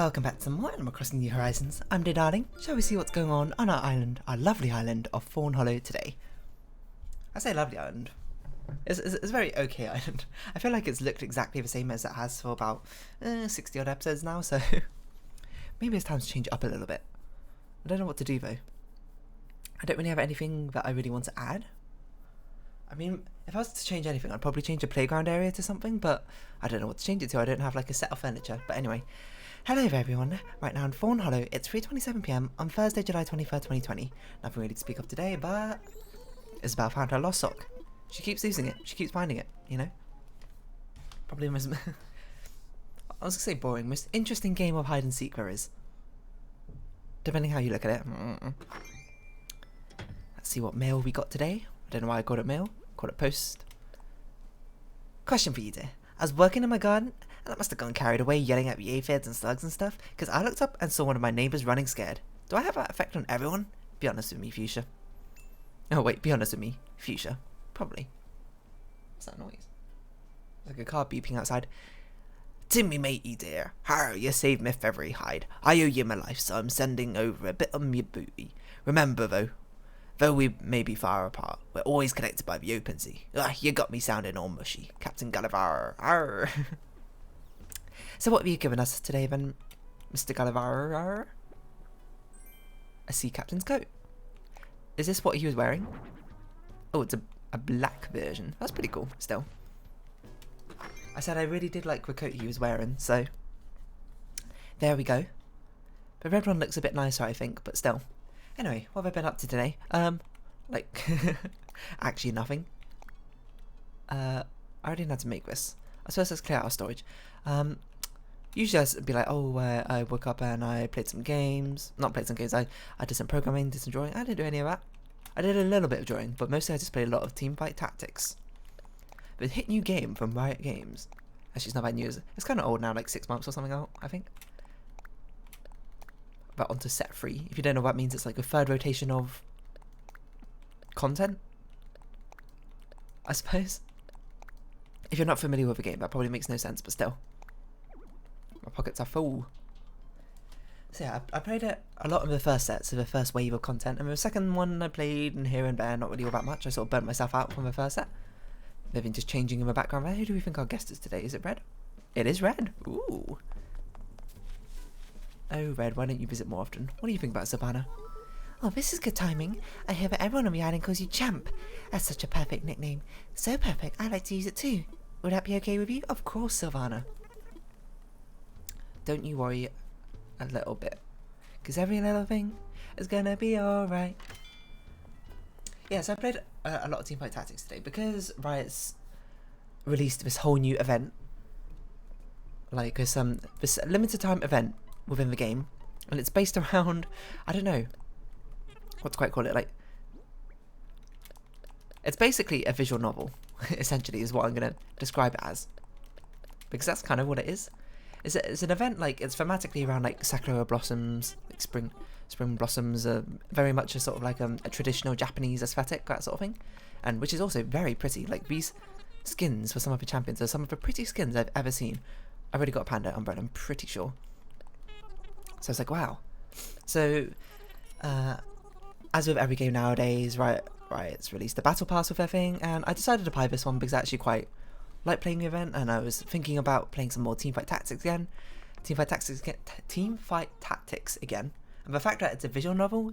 Welcome back to more Animal Crossing New Horizons. I'm dear darling. Shall we see what's going on our island, our lovely island of Fawnhollow today? I say lovely island. It's a very okay island. I feel like it's looked exactly the same as it has for about 60 odd episodes now, so maybe it's time to change it up a little bit. I don't know what to do though. I don't really have anything that I really want to add. I mean, if I was to change anything, I'd probably change the playground area to something, but I don't know what to change it to. I don't have like a set of furniture. But anyway, hello there everyone. Right now in Fawnhollow, it's 3:27 PM on Thursday, July 23rd, 2020. Nothing really to speak of today, but Isabelle found her lost sock. She keeps losing it. She keeps finding it, you know? Probably the most... I was going to say boring. Most interesting game of hide and seek there is. Depending how you look at it. Let's see what mail we got today. I don't know why I called it mail. I called it post. Question for you, dear. I was working in my garden, and I must have gone carried away yelling at the aphids and slugs and stuff, because I looked up and saw one of my neighbours running scared. Do I have that effect on everyone? Be honest with me, Fuchsia. Oh wait, be honest with me, Fuchsia. Probably. What's that noise? It's like a car beeping outside. Timmy matey dear, har, you saved me feathery hide. I owe you my life, so I'm sending over a bit of me booty. Remember though we may be far apart, we're always connected by the open sea. You got me sounding all mushy, Captain Gulliver. Arr. So what have you given us today then, Mr. Gulliver? Arr? A sea captain's coat. Is this what he was wearing? Oh, it's a black version. That's pretty cool, still. I said I really did like the coat he was wearing, so there we go. The red one looks a bit nicer, I think, but still. Anyway, what have I been up to today? Like, actually nothing. I already had to make this. I suppose let's clear out our storage. Usually I'd be like, oh, I woke up and I played some games. Not played some games, I did some programming, did some drawing. I didn't do any of that. I did a little bit of drawing, but mostly I just played a lot of Teamfight Tactics. The hit new game from Riot Games. Actually, it's not that new. It's kind of old now, like 6 months or something out, I think. But onto set 3. If you don't know what that means, it's like a third rotation of content, I suppose. If you're not familiar with the game, that probably makes no sense, but still. My pockets are full. So yeah, I played it a lot in the first set, so the first wave of content, and the second one I played in here and there, not really all that much. I sort of burnt myself out from the first set. They've been just changing in the background there. Who do we think our guest is today? Is it Red? It is Red. Ooh. Oh, Red, why don't you visit more often? What do you think about Savannah? Oh, this is good timing. I hear that everyone on the island calls you Champ. That's such a perfect nickname. So perfect, I like to use it too. Would that be okay with you? Of course, Savannah. Don't you worry a little bit, because every little thing is gonna be alright. Yeah, so I played a lot of Teamfight Tactics today because Riot's released this whole new event, like this limited time event within the game, and it's based around, I don't know what to quite call it, like, it's basically a visual novel, essentially, is what I'm going to describe it as, because that's kind of what it is. It's an event, like, it's thematically around, like, sakura blossoms, like spring blossoms, very much a sort of like a traditional Japanese aesthetic, that sort of thing, and which is also very pretty. Like, these skins for some of the champions are some of the prettiest skins I've ever seen. I've already got a panda umbrella, I'm pretty sure. So it's like, wow. So, as with every game nowadays, Riot's released a battle pass with their thing, and I decided to buy this one because I actually quite like playing the event, and I was thinking about playing some more Teamfight Tactics again. Teamfight Tactics again. And the fact that it's a visual novel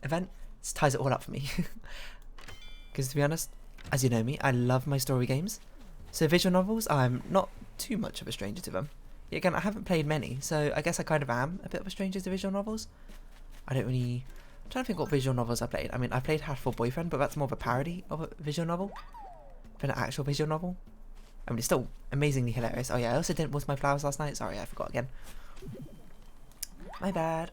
event just ties it all up for me. Because to be honest, as you know me, I love my story games. So visual novels, I'm not too much of a stranger to them. Yet again, I haven't played many, so I guess I kind of am a bit of a stranger to visual novels. I'm trying to think what visual novels I played. I mean, I played Hatful Boyfriend, but that's more of a parody of a visual novel than an actual visual novel. I mean, it's still amazingly hilarious. Oh yeah, I also didn't water my flowers last night. Sorry, I forgot again. My bad.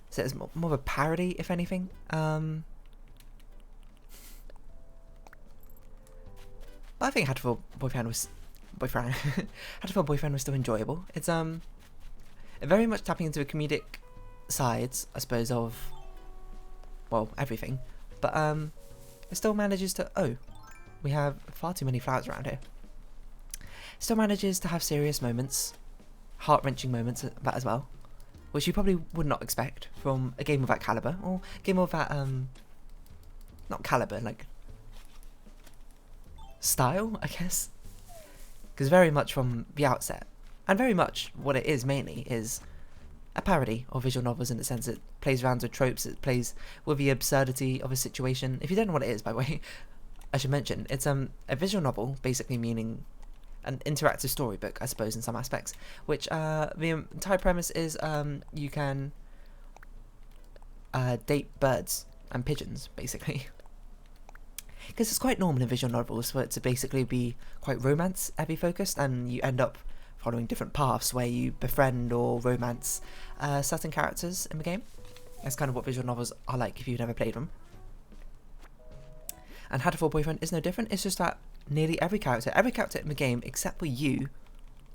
So it's more of a parody, if anything. I think Hatful Boyfriend was still enjoyable. It's very much tapping into the comedic sides, I suppose, of, well, everything. But it still manages to, oh, we have far too many flowers around here. still manages to have serious moments, heart-wrenching moments that as well, which you probably would not expect from a game of that caliber, or a game of that, not caliber, like, style, I guess. Because very much from the outset, and very much what it is mainly, is a parody of visual novels in the sense it plays around with tropes, it plays with the absurdity of a situation. If you don't know what it is, by the way, I should mention, it's a visual novel, basically meaning an interactive storybook, I suppose, in some aspects, which the entire premise is you can date birds and pigeons, basically. Because it's quite normal in visual novels for it to basically be quite romance-heavy focused, and you end up following different paths where you befriend or romance certain characters in the game. That's kind of what visual novels are like if you've never played them. And How to Fall Boyfriend is no different. It's just that nearly every character in the game, except for you,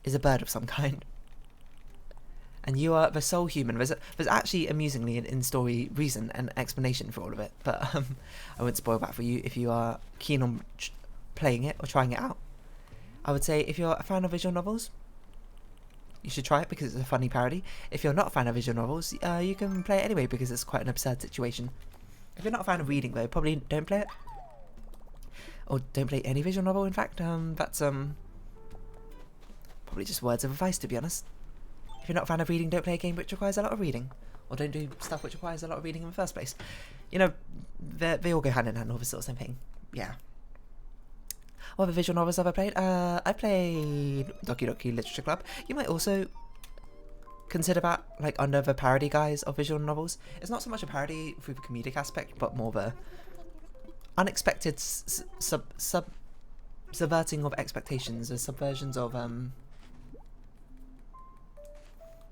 is a bird of some kind. And you are the sole human. There's actually, amusingly, an in-story reason and explanation for all of it, but I won't spoil that for you if you are keen on playing it or trying it out. I would say if you're a fan of visual novels, you should try it because it's a funny parody. If you're not a fan of visual novels, you can play it anyway because it's quite an absurd situation. If you're not a fan of reading though, probably don't play it. Or don't play any visual novel, in fact. That's probably just words of advice, to be honest. If you're not a fan of reading, don't play a game which requires a lot of reading. Or don't do stuff which requires a lot of reading in the first place. You know, they all go hand in hand, all the sort of same thing. Yeah. What other visual novels have I played? I played Doki Doki Literature Club. You might also consider that like under the parody guise of visual novels. It's not so much a parody through the comedic aspect, but more the unexpected subverting of expectations, or subversions of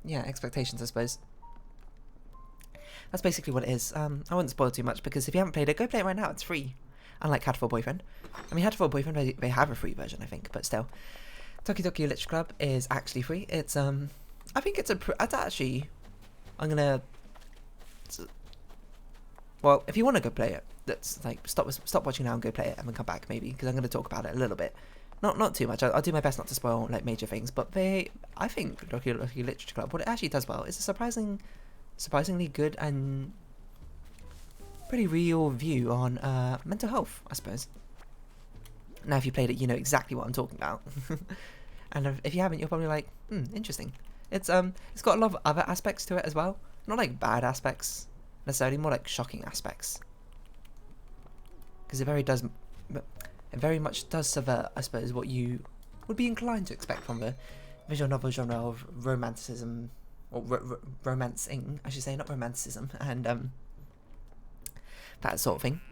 yeah, expectations, I suppose. That's basically what it is. I wouldn't spoil too much because if you haven't played it, go play it right now. It's free. Unlike How to Fall Boyfriend. I mean, How to Fall Boyfriend, they have a free version, I think, but still. Doki Doki Literature Club is actually free. It's, I think it's actually, I'm gonna, well, if you want to go play it, that's like, stop watching now and go play it and then come back, maybe, because I'm going to talk about it a little bit. Not too much. I'll do my best not to spoil, like, major things, but I think Doki Doki Literature Club, what it actually does well is a surprisingly good and pretty real view on mental health, I suppose. Now, if you played it, you know exactly what I'm talking about. And if you haven't, you're probably like, interesting. It's got a lot of other aspects to it as well. Not like bad aspects necessarily, more like shocking aspects. Because it very much does subvert, I suppose, what you would be inclined to expect from the visual novel genre of romanticism, or romancing, I should say, not romanticism, and that sort of thing.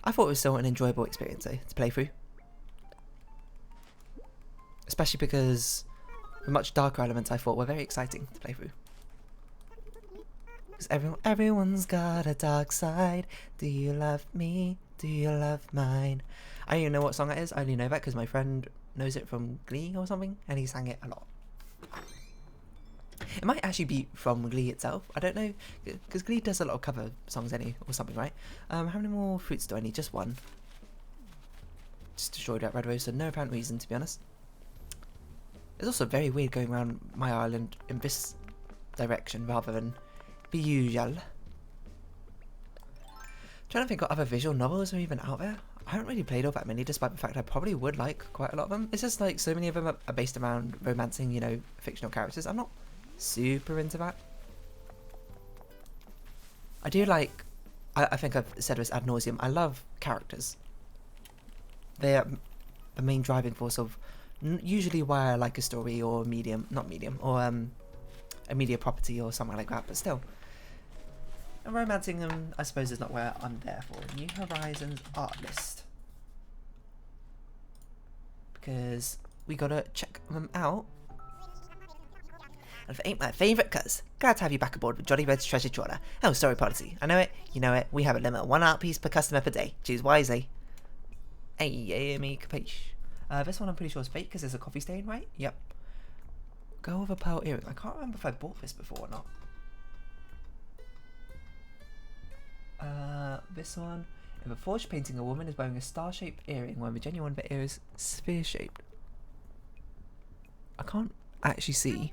I thought it was still an enjoyable experience though, to play through. Especially because the much darker elements I thought were very exciting to play through. Because everyone's got a dark side. Do you love me? Do you love mine? I don't even know what song it is. I only know that because my friend knows it from Glee or something, and he sang it a lot. It might actually be from Glee itself. I don't know, because Glee does a lot of cover songs or something, right? How many more fruits do I need? Just one. Just destroyed that red rose for no apparent reason, to be honest. It's also very weird going around my island in this direction rather than the usual. Trying to think what other visual novels are even out there. I haven't really played all that many, despite the fact I probably would like quite a lot of them. It's just like so many of them are based around romancing, you know, fictional characters. I'm not super into that. I do like, I think I've said this ad nauseum, I love characters. They're the main driving force of usually why I like a story or a media property or something like that, but still. And romancing them, I suppose, is not where I'm there for. New Horizons art list. Because we gotta check them out. And if it ain't my favourite cuz, glad to have you back aboard with Jolly Red's Treasure Trawler. Oh, sorry, policy. I know it, you know it. We have a limit of 1 art piece per customer per day. Choose wisely. Hey, me capiche. This one I'm pretty sure is fake because there's a coffee stain, right? Yep. Go with a pearl earring. I can't remember if I bought this before or not. This one In a forged painting, a woman is wearing a star-shaped earring, when the genuine bit is sphere-shaped. I can't actually see.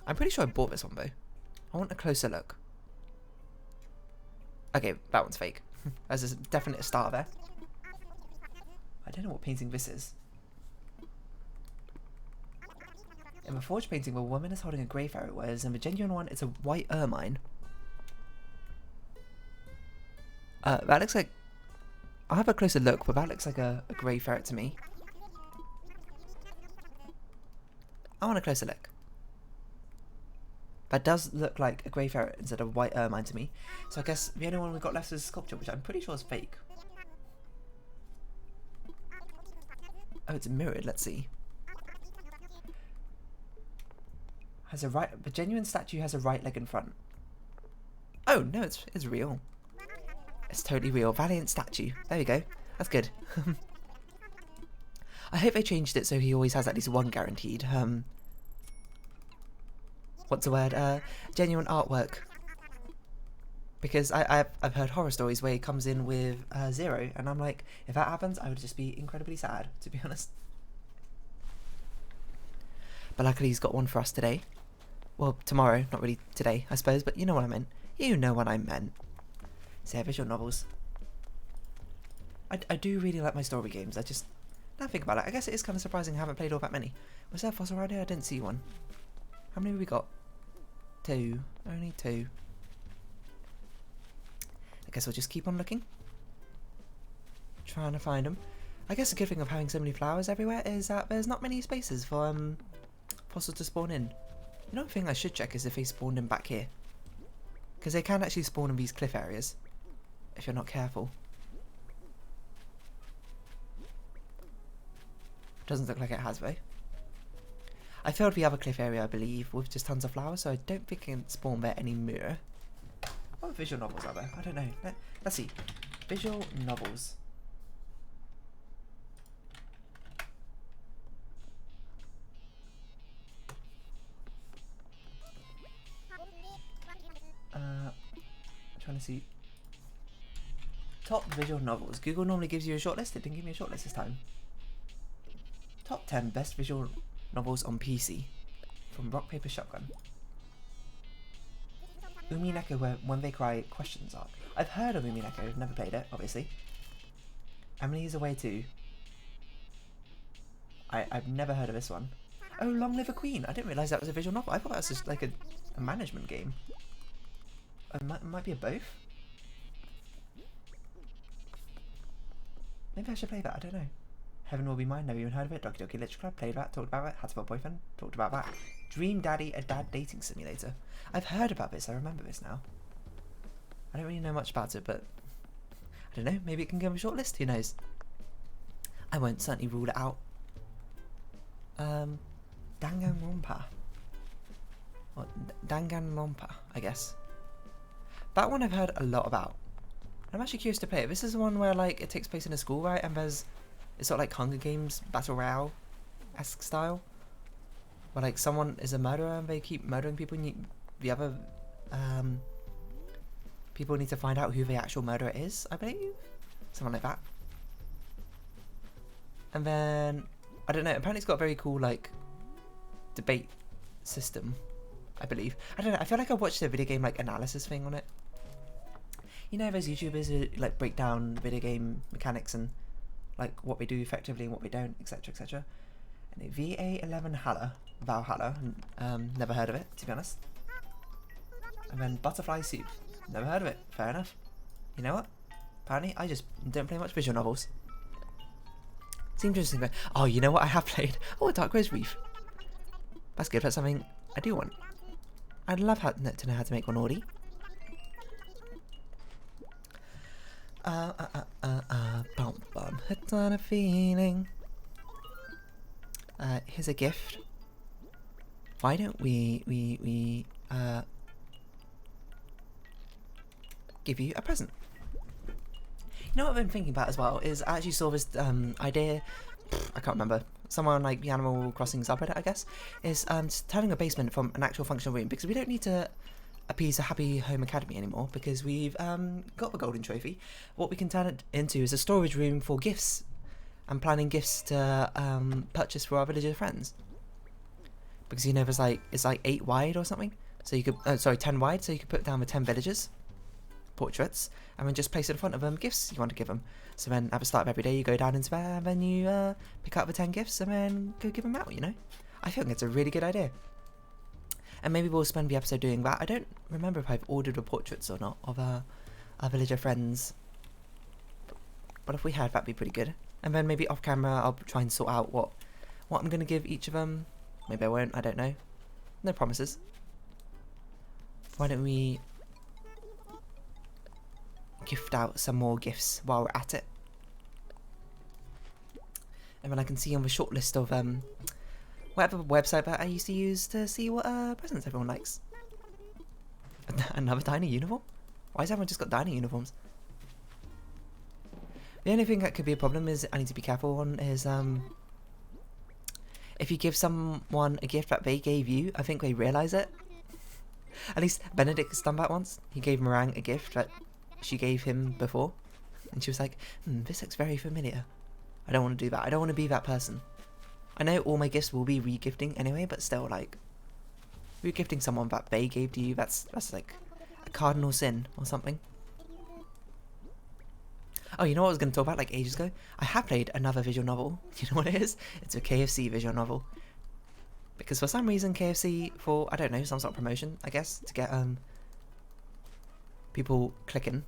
I'm pretty sure I bought this one though. I want a closer look. Okay, that one's fake. There's a definite star there. I don't know what painting this is. In the forged painting, the woman is holding a grey ferret, whereas in the genuine one, it's a white ermine. That looks like... I'll have a closer look, but that looks like a grey ferret to me. I want a closer look. That does look like a grey ferret instead of white ermine to me. So I guess the only one we've got left is a sculpture, which I'm pretty sure is fake. Oh, it's mirrored. Let's see. Has a right. The genuine statue has a right leg in front. Oh no, it's real. It's totally real. Valiant statue. There we go. That's good. I hope they changed it so he always has at least one guaranteed. What's the word? Genuine artwork. Because I've heard horror stories where he comes in with 0, and I'm like, if that happens, I would just be incredibly sad, to be honest. But luckily he's got one for us today. Well, tomorrow, not really today, I suppose, but you know what I meant. You know what I meant. So yeah, visual novels. I do really like my story games. I just don't think about it. I guess it is kind of surprising I haven't played all that many. Was there a fossil around here? I didn't see one. How many have we got? 2. Only 2. I guess we'll just keep on looking. Trying to find them. I guess the good thing of having so many flowers everywhere is that there's not many spaces for fossils to spawn in. You know, one thing I should check is if they spawned in back here. Because they can actually spawn in these cliff areas. If you're not careful. Doesn't look like it has though. I filled the other cliff area, I believe, with just tons of flowers, so I don't think I can spawn there anymore. What visual novels are there? I don't know. Let's see. Visual novels. Trying to see. Top visual novels. Google normally gives you a shortlist. It didn't give me a shortlist this time. Top 10 best visual novels on PC. From Rock Paper Shotgun. Umineko, When They Cry questions arc. I've heard of Umineko, never played it, obviously. Emily's Away too. I've never heard of this one. Oh, Long Live a Queen. I didn't realise that was a visual novel. I thought that was just like a management game. It might be a both. Maybe I should play that, I don't know. Heaven Will Be Mine, never even heard of it. Doki Doki Literature Club, played that, talked about it. Had to Have a Boyfriend, talked about that. Dream Daddy, a dad dating simulator. I've heard about this, I remember this now. I don't really know much about it, but I don't know, maybe it can go on a short list, who knows. I won't certainly rule it out. Danganronpa. Or Danganronpa, I guess. That one I've heard a lot about. I'm actually curious to play it. This is the one where like it takes place in a school, right? And it's sort of like Hunger Games Battle Royale-esque style. Where like someone is a murderer and they keep murdering people, and the other people need to find out who the actual murderer is, I believe. Something like that. And then I don't know, apparently it's got a very cool like debate system, I believe. I don't know, I feel like I watched a video game like analysis thing on it. You know, those YouTubers who like break down video game mechanics and like what they do effectively and what they don't, etc, etc. And VA11 Valhalla, never heard of it, to be honest. And then Butterfly Soup, never heard of it, fair enough. You know what? Apparently I just don't play much visual novels. Seems interesting though. Oh, you know what I have played? Oh, a Dark Rose Reef. That's good, that's something I do want. I'd love to know how to make one already. Bum. It's not a feeling. Here's a gift. Why don't we give you a present? You know what I've been thinking about as well is I actually saw this idea. I can't remember. Someone like the Animal Crossing subreddit, I guess, is turning a basement from an actual functional room, because we don't need to appease a Happy Home Academy anymore because we've got the golden trophy. What we can turn it into is a storage room for gifts. I'm planning gifts to purchase for our villager friends. Because you know there's like, it's like 8 wide or something. So you could, sorry, 10 wide, so you could put down the 10 villagers portraits and then just place in front of them gifts you want to give them. So then at the start of every day you go down into there and then you pick out the 10 gifts and then go give them out, you know? I think it's a really good idea. And maybe we'll spend the episode doing that. I don't remember if I've ordered the portraits or not of our villager friends. But if we had, that'd be pretty good. And then maybe off camera I'll try and sort out what I'm going to give each of them. Maybe I won't, I don't know. No promises. Why don't we gift out some more gifts while we're at it. And then I can see on the short list of whatever website that I used to use to see what presents everyone likes. Another diner uniform? Why has everyone just got diner uniforms? The only thing that could be a problem is I need to be careful on is if you give someone a gift that they gave you, I think they realise it. At least Benedict's done that once. He gave Meringue a gift that she gave him before. And she was like, this looks very familiar. I don't want to do that. I don't want to be that person. I know all my gifts will be re-gifting anyway, but still, like, re-gifting someone that they gave to you, that's like a cardinal sin or something. Oh, you know what I was going to talk about like ages ago? I have played another visual novel. You know what it is? It's a KFC visual novel. Because for some reason KFC, for, I don't know, some sort of promotion, I guess, to get people clicking.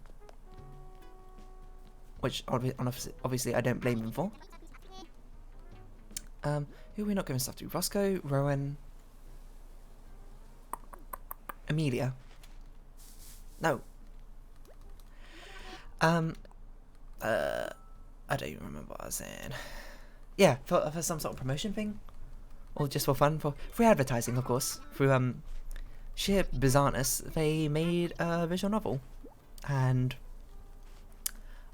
Which obviously I don't blame them for. Who are we not giving stuff to? Roscoe, Rowan, Amelia. No. I don't even remember what I was saying. Yeah, for some sort of promotion thing, or just for fun, for free advertising, of course. Through sheer bizarreness, they made a visual novel, and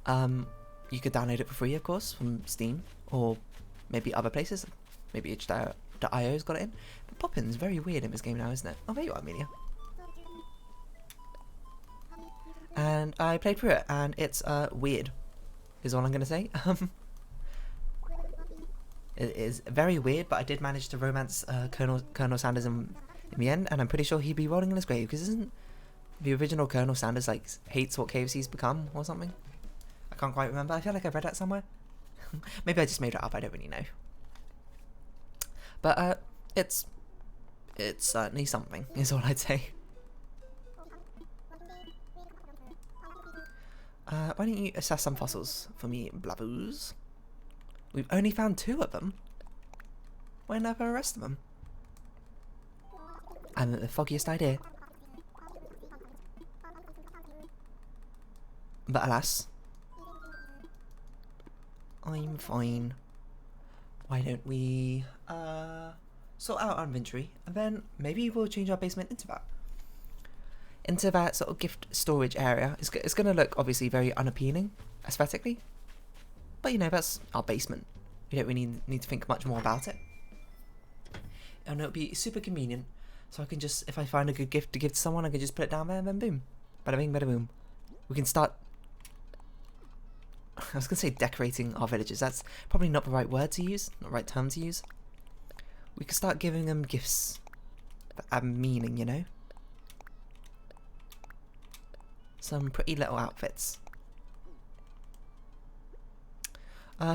you could download it for free, of course, from Steam or maybe other places. Maybe itch.io's got it in. But Poppin's very weird in this game now, isn't it? Oh, there you are, Amelia. And I played through it, and it's weird, is all I'm going to say. It is very weird, but I did manage to romance Colonel Sanders in the end, and I'm pretty sure he'd be rolling in his grave, because isn't the original Colonel Sanders, like, hates what KFC's become, or something? I can't quite remember. I feel like I've read that somewhere. Maybe I just made it up, I don't really know. But, it's certainly something, is all I'd say. Why don't you assess some fossils for me, Blaboos? We've only found 2 of them. Why not the rest of them? I haven't the foggiest idea. But alas, I'm fine. Why don't we sort out our inventory, and then maybe we'll change our basement into that sort of gift storage area. It's going to look obviously very unappealing aesthetically, but you know, that's our basement. We don't really need to think much more about it, and it'll be super convenient. So I can just, if I find a good gift to give to someone, I can just put it down there and then boom, bada bing, bada boom. We can start. I was going to say decorating our villages. That's probably not the right word to use, not the right term to use. We could start giving them gifts that have meaning, you know? Some pretty little outfits.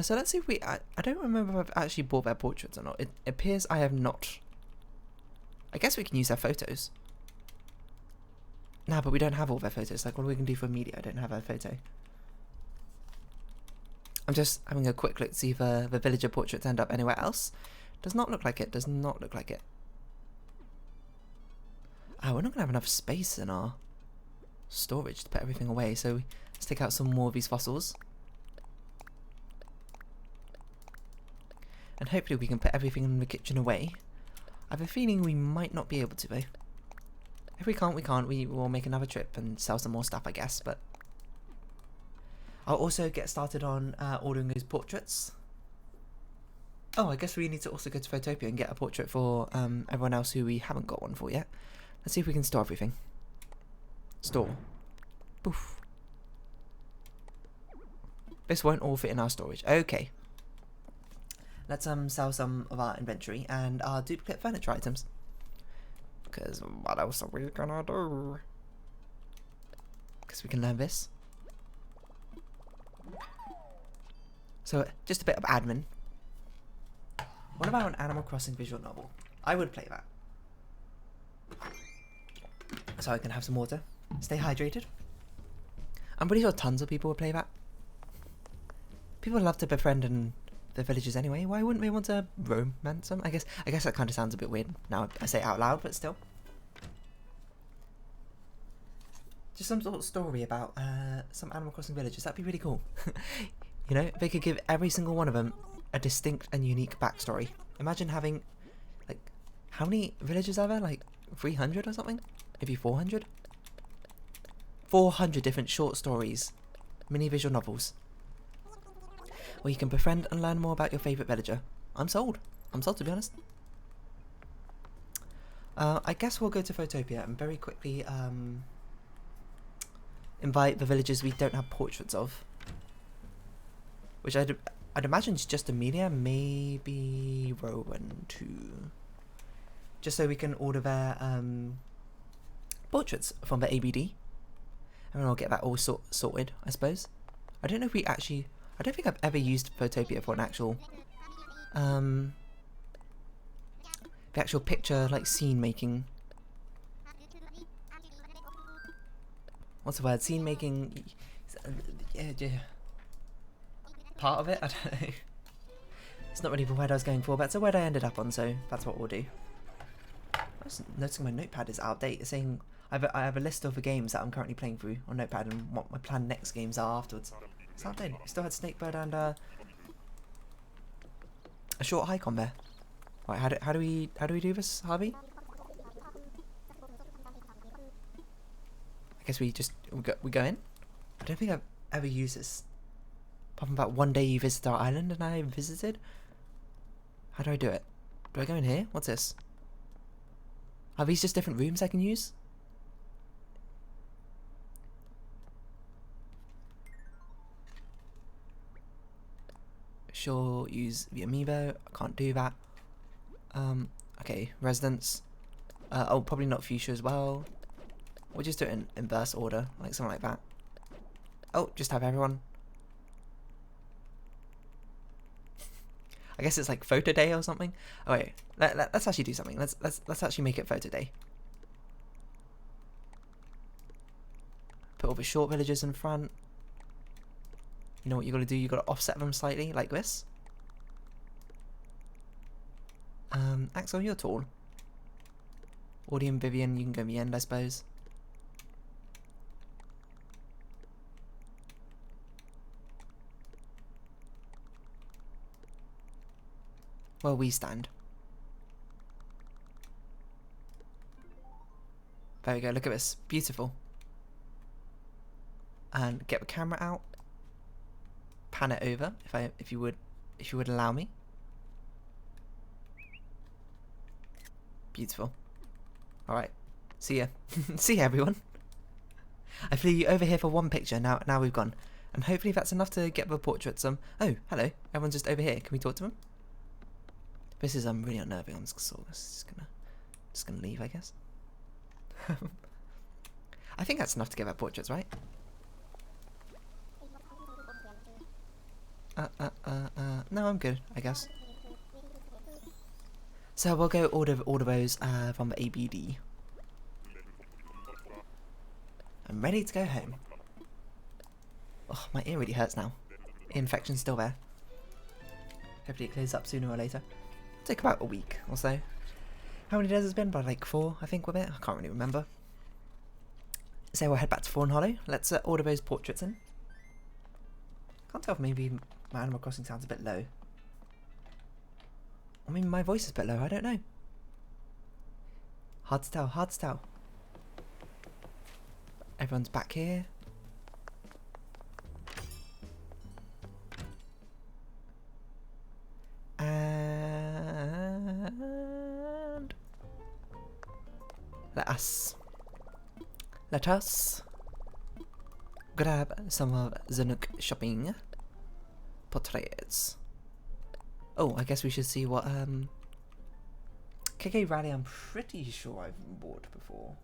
So let's see if we... I don't remember if I've actually bought their portraits or not. It appears I have not. I guess we can use their photos. Nah, but we don't have all their photos. Like, what are we going to do for media? I don't have a photo. I'm just having a quick look to see if the villager portraits end up anywhere else. Does not look like it. Does not look like it. Oh, we're not going to have enough space in our storage to put everything away. So let's take out some more of these fossils. And hopefully we can put everything in the kitchen away. I have a feeling we might not be able to, though. If we can't, we can't. We will make another trip and sell some more stuff, I guess. But I'll also get started on ordering those portraits. Oh, I guess we need to also go to Photopia and get a portrait for everyone else who we haven't got one for yet. Let's see if we can store everything. Store. Poof. This won't all fit in our storage. Okay. Let's sell some of our inventory and our duplicate furniture items. Because what else are we gonna do? Because we can learn this. So, just a bit of admin. What about an Animal Crossing visual novel? I would play that. So I can have some water. Stay hydrated. I'm pretty sure tons of people would play that. People love to befriend in the villages anyway. Why wouldn't we want to romance them? I guess that kind of sounds a bit weird now I say it out loud, but still. Just some sort of story about some Animal Crossing villages. That'd be really cool. You know, they could give every single one of them a distinct and unique backstory. Imagine having, like, how many villages are there? Like 300 or something? Maybe 400? 400 different short stories, mini visual novels. Where you can befriend and learn more about your favourite villager. I'm sold. I'm sold, to be honest. I guess we'll go to Photopia and very quickly invite the villagers we don't have portraits of. Which I'd imagine is just Amelia, maybe Rowan too. Just so we can order their portraits from the ABD. And we'll get that all sorted, I suppose. I don't know if we actually... I don't think I've ever used Photopia for an actual... the actual picture, like, scene making... What's the word? Scene making... Yeah. Part of it? I don't know. It's not really the word I was going for, but it's a word I ended up on, so that's what we'll do. I was noticing my notepad is out of date. It's saying I have a list of the games that I'm currently playing through on notepad and what my planned next games are afterwards. It's out of date. Still had Snakebird and a short hike on there. Right, how do we do this, Harvey? I guess we go in. I don't think I've ever used this. Apart from about one day you visit our island and I visited. How do I do it? Do I go in here? What's this? Are these just different rooms I can use? Sure, use the amiibo. I can't do that. Okay, residence. Oh, probably not fuchsia as well. We'll just do it in inverse order, like something like that. Oh, just have everyone. I guess it's like photo day or something. Oh wait, let's actually do something. Let's actually make it photo day. Put all the short villagers in front. You know what you gotta do? You gotta offset them slightly, like this. Axel, you're tall. Audie and Vivian, you can go in the end, I suppose. Well, we stand. There we go, look at this. Beautiful. And get the camera out. Pan it over, if you would allow me. Beautiful. Alright. See ya. See ya, everyone. I flew you over here for one picture, now we've gone. And hopefully that's enough to get the portraits. Oh, hello. Everyone's just over here. Can we talk to them? This is really unnerving. I'm just gonna leave, I guess. I think that's enough to get our portraits, right? No, I'm good, I guess. So we'll go order all of those from the ABD. I'm ready to go home. Oh, my ear really hurts now. Infection's still there. Hopefully it clears up sooner or later. It'll take about a week or so. How many days has it been? About like 4, I think, with it. I can't really remember. So we'll head back to Fawnhollow. Let's order those portraits in. Can't tell if maybe my Animal Crossing sounds a bit low. I mean, my voice is a bit low, I don't know. Hard to tell, hard to tell. Everyone's back here. And let us let us grab some of the Nook shopping portraits. Oh, I guess we should see what KK Rally I'm pretty sure I've bought before.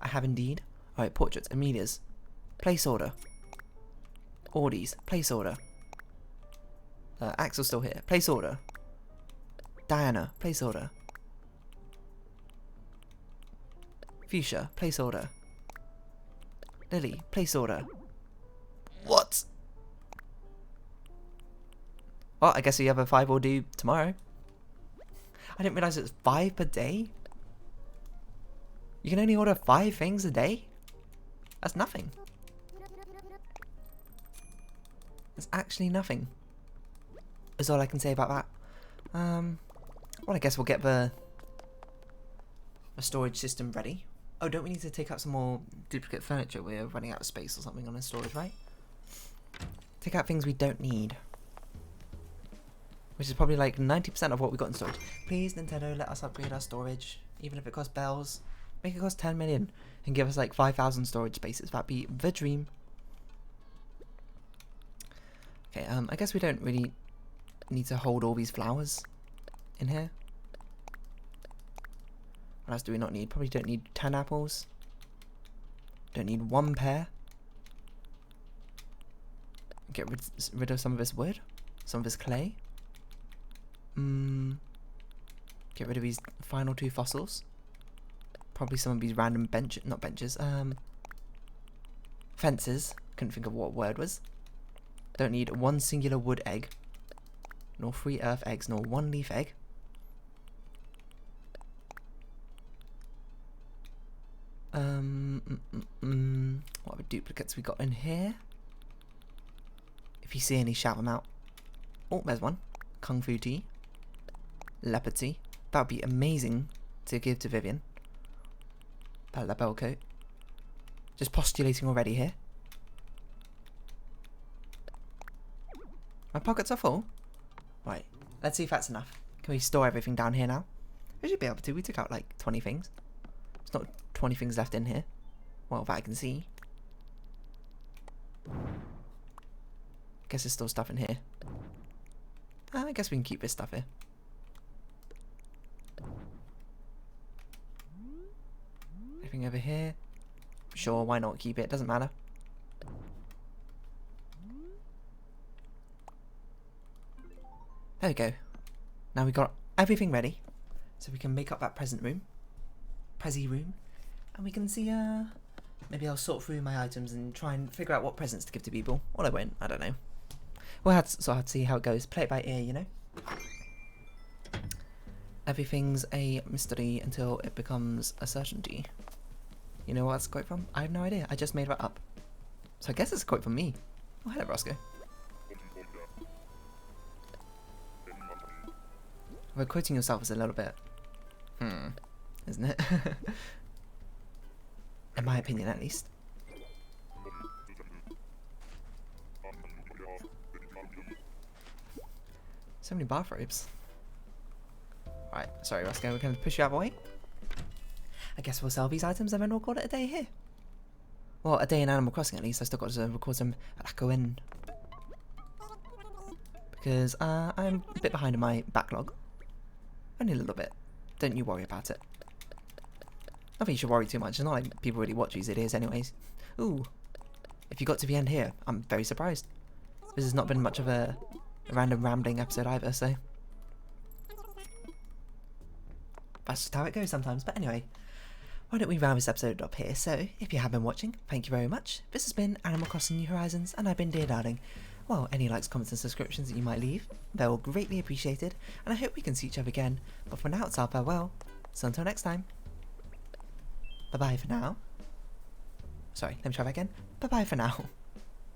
I have indeed. Alright, portraits, Amelia's. Place order. Audie's, place order. Axel's still here. Place order. Diana, place order. Fuchsia, place order. Lily, place order. What? Well, I guess the other 5 will do tomorrow. I didn't realise it was 5 per day. You can only order 5 things a day? That's nothing. It's actually nothing. Is all I can say about that. Well, I guess we'll get the storage system ready. Oh, don't we need to take out some more duplicate furniture? We're running out of space or something on the storage, right? Take out things we don't need. Which is probably like 90% of what we got in storage. Please, Nintendo, let us upgrade our storage. Even if it costs bells. Make it cost 10 million. And give us like 5,000 storage spaces. That'd be the dream. Okay, I guess we don't really need to hold all these flowers in here. What else do we not need? Probably don't need 10 apples. Don't need 1 pear. Get rid of some of this wood. Some of this clay. Get rid of these final 2 fossils. Probably some of these random fences. Couldn't think of what word was. Don't need 1 singular wood egg. Nor 3 earth eggs, nor 1 leaf egg. What other duplicates we got in here? If you see any, shout them out. Oh, there's one. Kung Fu tea. Leopard tea. That would be amazing to give to Vivian. That label coat. Just postulating already here. My pockets are full. Right, let's see if that's enough. Can we store everything down here now? We should be able to. We took out like 20 things. There's not 20 things left in here. Well, that I can see. Guess there's still stuff in here. I guess we can keep this stuff here. Anything over here? Sure, why not keep it? Doesn't matter. There we go. Now we've got everything ready. So we can make up that present room. Prezi room. And we can see, maybe I'll sort through my items and try and figure out what presents to give to people. Or I won't, I don't know. We'll have to see how it goes. Play it by ear, you know? Everything's a mystery until it becomes a certainty. You know what that's a quote from? I have no idea. I just made that up. So I guess it's a quote from me. Oh, hello, Roscoe. Well, quoting yourself is a little bit... isn't it? In my opinion, at least. So many bathrobes. Right, sorry Roscoe, we're going to push you out of the way. I guess we'll sell these items and then we'll call it a day here. Well, a day in Animal Crossing at least. I still got to record some Aquain. Because I'm a bit behind in my backlog. Only a little bit. Don't you worry about it. Nothing you should worry too much. It's not like people really watch these videos anyways. Ooh. If you got to the end here, I'm very surprised. This has not been much of a random rambling episode either, so... That's just how it goes sometimes. But anyway, why don't we round this episode up here? So, if you have been watching, thank you very much. This has been Animal Crossing New Horizons, and I've been Dear Darling. Well, any likes, comments and subscriptions that you might leave, they're all greatly appreciated, and I hope we can see each other again. But for now, it's our farewell. So until next time. Bye-bye for now. Sorry, let me try that again. Bye-bye for now.